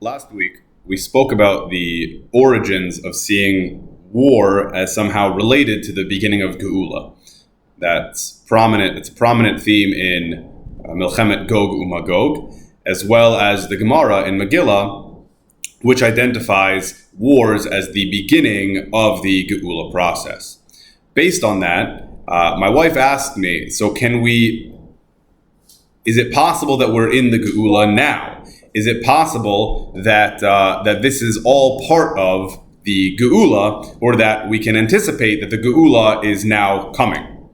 Last week, we spoke about the origins of seeing war as somehow related to the beginning of Geulah. That's prominent. It's a prominent theme in Milchemet Gog Umagog, as well as the Gemara in Megillah, which identifies wars as the beginning of the Geulah process. Based on that, my wife asked me, is it possible that we're in the Geulah now? Is it possible that that this is all part of the Geulah, or that we can anticipate that the Geulah is now coming?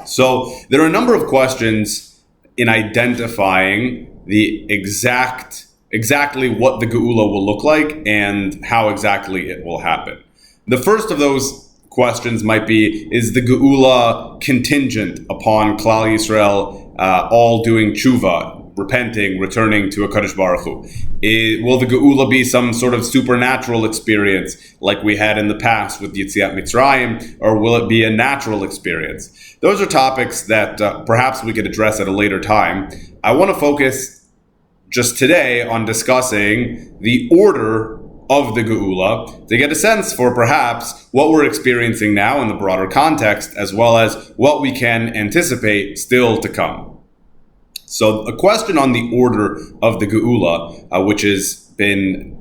So there are a number of questions in identifying the exactly what the Geulah will look like and how exactly it will happen. The first of those questions might be, is the Geulah contingent upon Klal Yisrael all doing tshuva, repenting, returning to HaKadosh Baruch Hu? Will the Geulah be some sort of supernatural experience like we had in the past with Yetziat Mitzrayim, or will it be a natural experience? Those are topics that perhaps we could address at a later time. I want to focus just today on discussing the order of the Geulah to get a sense for perhaps what we're experiencing now in the broader context, as well as what we can anticipate still to come. So a question on the order of the Geulah, which has been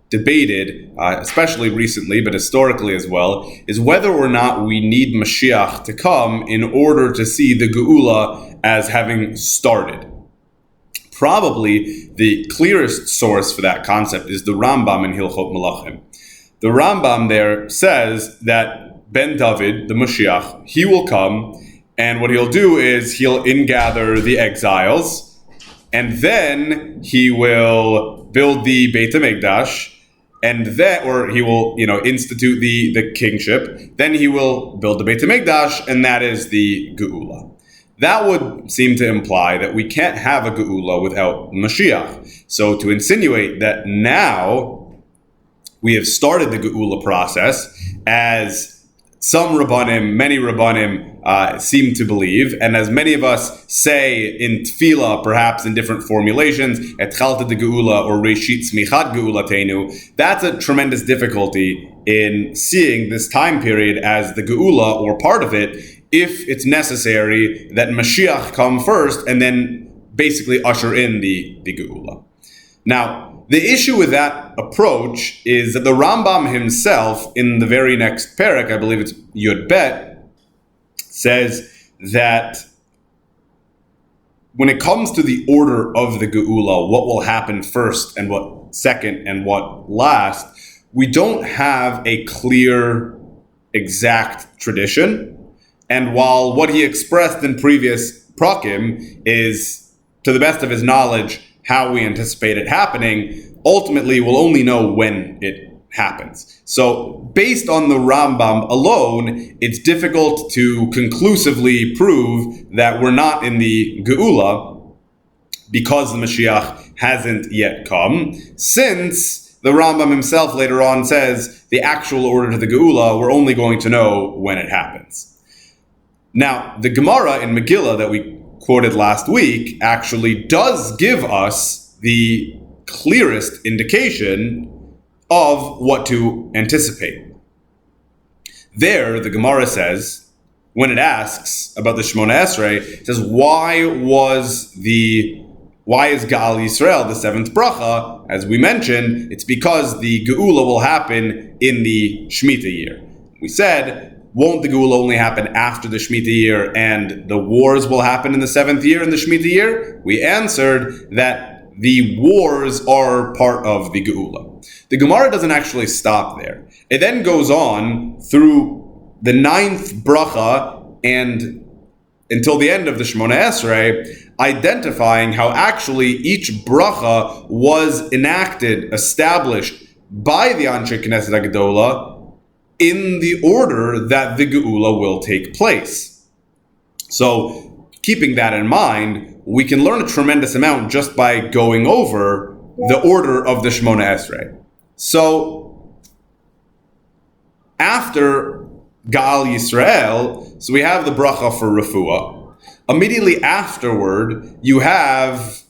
debated, especially recently, but historically as well, is whether or not we need Mashiach to come in order to see the Geulah as having started. Probably the clearest source for that concept is the Rambam in Hilchot Melachim. The Rambam there says that Ben David, the Mashiach, he will come, and what he'll do is he'll ingather the exiles, and then he will build the Beit Hamikdash, and then, or he will, institute the kingship. Then he will build the Beit Hamikdash, and that is the Geulah. That would seem to imply that we can't have a Geulah without Mashiach. So to insinuate that now we have started the Geulah process, as some Rabbanim, many Rabbanim seem to believe, and as many of us say in Tefillah, perhaps in different formulations, Etchalta de Geulah or Reshit Smichat Geulatenu, that's a tremendous difficulty in seeing this time period as the Geulah or part of it, if it's necessary that Mashiach come first and then basically usher in the Geulah. Now, the issue with that approach is that the Rambam himself, in the very next parak, I believe it's Yud Bet, says that when it comes to the order of the Geulah, what will happen first and what second and what last, we don't have a clear, exact tradition. And while what he expressed in previous prakim is, to the best of his knowledge, how we anticipate it happening, ultimately we'll only know when it happens. So based on the Rambam alone, it's difficult to conclusively prove that we're not in the Geulah because the Mashiach hasn't yet come, since the Rambam himself later on says the actual order to the Geulah, we're only going to know when it happens. Now, the Gemara in Megillah that we quoted last week actually does give us the clearest indication of what to anticipate. There, the Gemara says, when it asks about the Shemona Esrei, it says, why is Ga'al Yisrael the seventh bracha? As we mentioned, it's because the Geulah will happen in the Shemitah year. We said, won't the Geulah only happen after the Shemitah year and the wars will happen in the seventh year in the Shemitah year? We answered that the wars are part of the Geulah. The Gemara doesn't actually stop there. It then goes on through the ninth bracha and until the end of the Shemona Esrei, identifying how actually each bracha was enacted, established by the Anshe Knesset HaGedolah in the order that the Geulah will take place. So, keeping that in mind, we can learn a tremendous amount just by going over the order of the Shemona Esrei. So, after Ga'al Yisrael, so we have the bracha for refuah. Immediately afterward, you have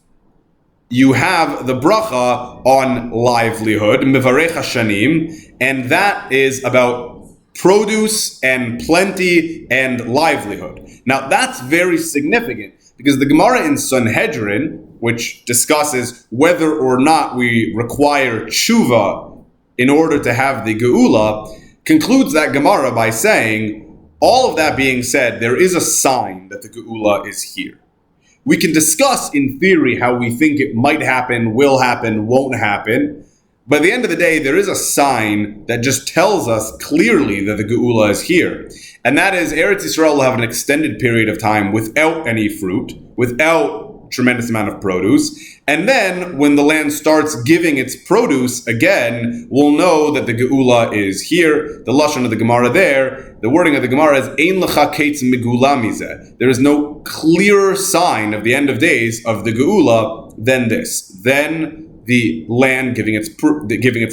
you have the bracha on livelihood, mivarech hashanim, and that is about produce and plenty and livelihood. Now that's very significant because the Gemara in Sanhedrin, which discusses whether or not we require tshuva in order to have the Geulah, concludes that Gemara by saying, all of that being said, there is a sign that the Geulah is here. We can discuss in theory how we think it might happen, will happen, won't happen, but at the end of the day, there is a sign that just tells us clearly that the Geulah is here. And that is, Eretz Yisrael will have an extended period of time without any fruit, without tremendous amount of produce. And then when the land starts giving its produce again, we'll know that the Geulah is here. The lashon of the Gemara there, the wording of the Gemara is Ein lecha ketz megula mizeh. There is no clearer sign of the end of days of the Geulah than this. Then the land giving its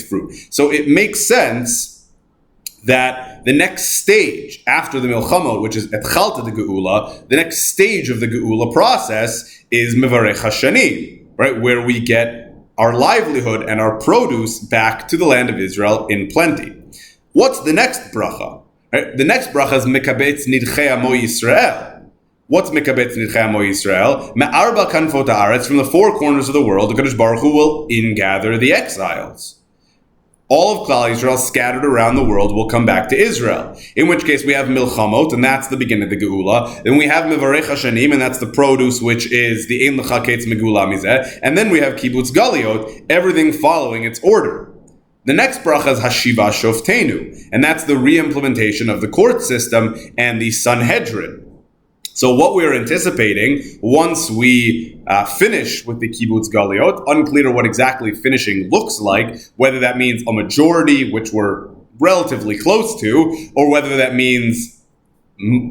fruit. So it makes sense that the next stage after the Milchamot, which is Etchalta the Geulah, the next stage of the Geulah process is Mivarech Hashanim, right, where we get our livelihood and our produce back to the land of Israel in plenty. What's the next bracha? Right? The next bracha is Mekabetz Nidchei Amo Yisrael. What's Mekabetz Nidchei Amo Yisrael? Me'arba kanfot haaretz, from the four corners of the world, the Kadosh Baruch Hu will ingather the exiles. All of Klal Yisrael scattered around the world will come back to Israel. In which case we have Milchamot, and that's the beginning of the Geulah. Then we have Mivarech Hashanim, and that's the produce, which is the Ein Lecha Ketz Megula Mizeh. And then we have Kibbutz Galiot, everything following its order. The next bracha is Hashiva Shoftenu, and that's the re-implementation of the court system and the Sanhedrin. So what we're anticipating, once we finish with the Kibbutz Galiot, unclear what exactly finishing looks like, whether that means a majority, which we're relatively close to, or whether that means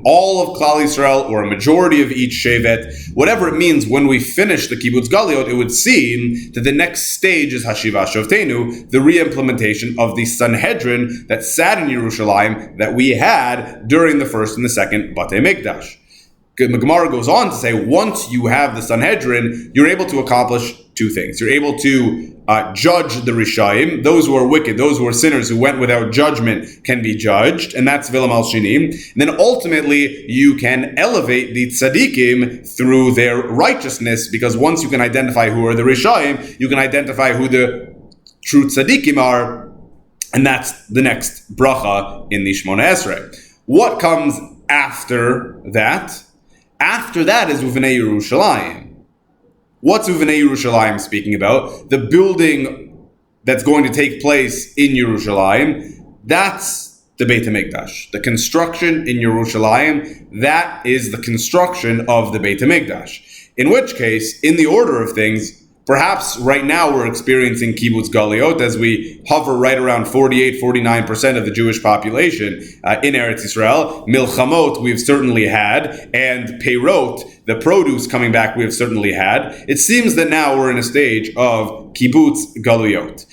all of Klal Yisrael or a majority of each Shevet, whatever it means, when we finish the Kibbutz Galiot, it would seem that the next stage is Hashiva Shovtenu, the re-implementation of the Sanhedrin that sat in Yerushalayim that we had during the first and the second Beit Hamikdash. The Gemara goes on to say, once you have the Sanhedrin, you're able to accomplish two things. You're able to judge the Rishayim, those who are wicked, those who are sinners, who went without judgment can be judged, and that's Vilam al-Shinim. And then ultimately, you can elevate the Tzadikim through their righteousness, because once you can identify who are the Rishayim, you can identify who the true Tzadikim are, and that's the next bracha in the Shmona Esrei. What comes after that? After that is Uvenei Yerushalayim. What's Uvenei Yerushalayim speaking about? The building that's going to take place in Yerushalayim, that's the Beit Hamikdash. The construction in Yerushalayim, that is the construction of the Beit Hamikdash. In which case, in the order of things, perhaps right now we're experiencing Kibbutz Galiot as we hover right around 48-49% of the Jewish population in Eretz Yisrael. Milchamot we've certainly had, and Peirot, the produce coming back, we have certainly had. It seems that now we're in a stage of Kibbutz Galiot.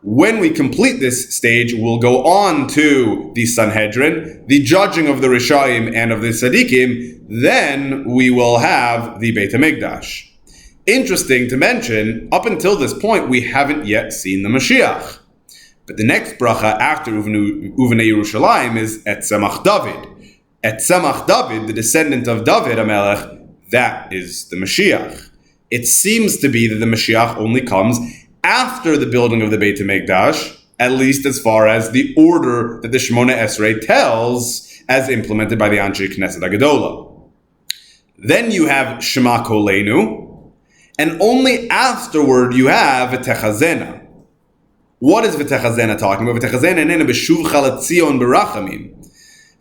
When we complete this stage, we'll go on to the Sanhedrin, the judging of the Rishayim and of the Tzadikim. Then we will have the Beit Hamikdash. Interesting to mention, up until this point, we haven't yet seen the Mashiach. But the next bracha after Uvenei Yerushalayim is Etzemach David. Etzemach David, the descendant of David HaMelech, that is the Mashiach. It seems to be that the Mashiach only comes after the building of the Beit HaMikdash, at least as far as the order that the Shemona Esrei tells, as implemented by the Anshe Knesset HaGedolah. Then you have Shema Kolenu, and only afterward you have V'techazena. What is V'techazena talking about? V'techazena nena b'shuv chalatzion berachamim.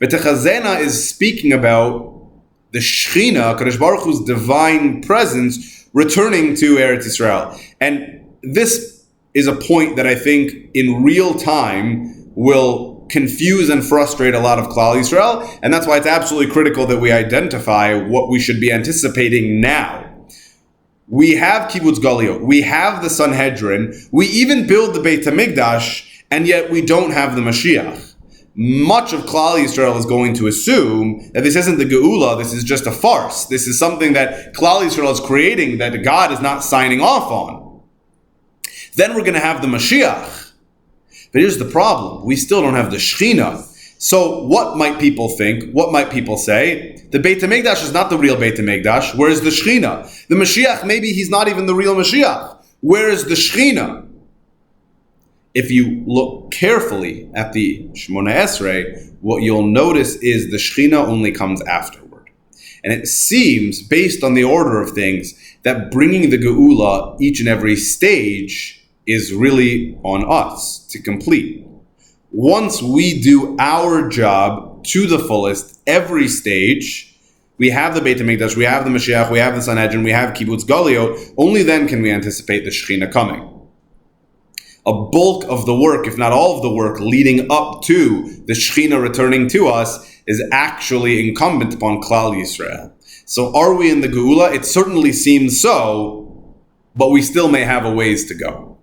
V'techazena is speaking about the Shechina, Kadosh Baruch Hu's divine presence, returning to Eretz Yisrael. And this is a point that I think in real time will confuse and frustrate a lot of Klal Yisrael, and that's why it's absolutely critical that we identify what we should be anticipating now. We have Kibbutz Galiot, we have the Sanhedrin, we even build the Beit Hamikdash, and yet we don't have the Mashiach. much of Klal Yisrael is going to assume that this isn't the Geulah, this is just a farce. This is something that Klal Yisrael is creating that God is not signing off on. Then we're going to have the Mashiach. But here's the problem. We still don't have the Shekhinah. So what might people think? What might people say? The Beit Hamikdash is not the real Beit Hamikdash. Where is the Shekhinah? The Mashiach, maybe he's not even the real Mashiach. Where is the Shekhinah? If you look carefully at the Shemona Esrei, what you'll notice is the Shekhinah only comes afterward. And it seems, based on the order of things, that bringing the Geulah each and every stage is really on us to complete. Once we do our job to the fullest, every stage, we have the Beit HaMikdash, we have the Mashiach, we have the Sanhedrin, we have Kibbutz Galiot, only then can we anticipate the Shekhinah coming. A bulk of the work, if not all of the work, leading up to the Shekhinah returning to us is actually incumbent upon Klal Yisrael. So are we in the Geulah? It certainly seems so, but we still may have a ways to go.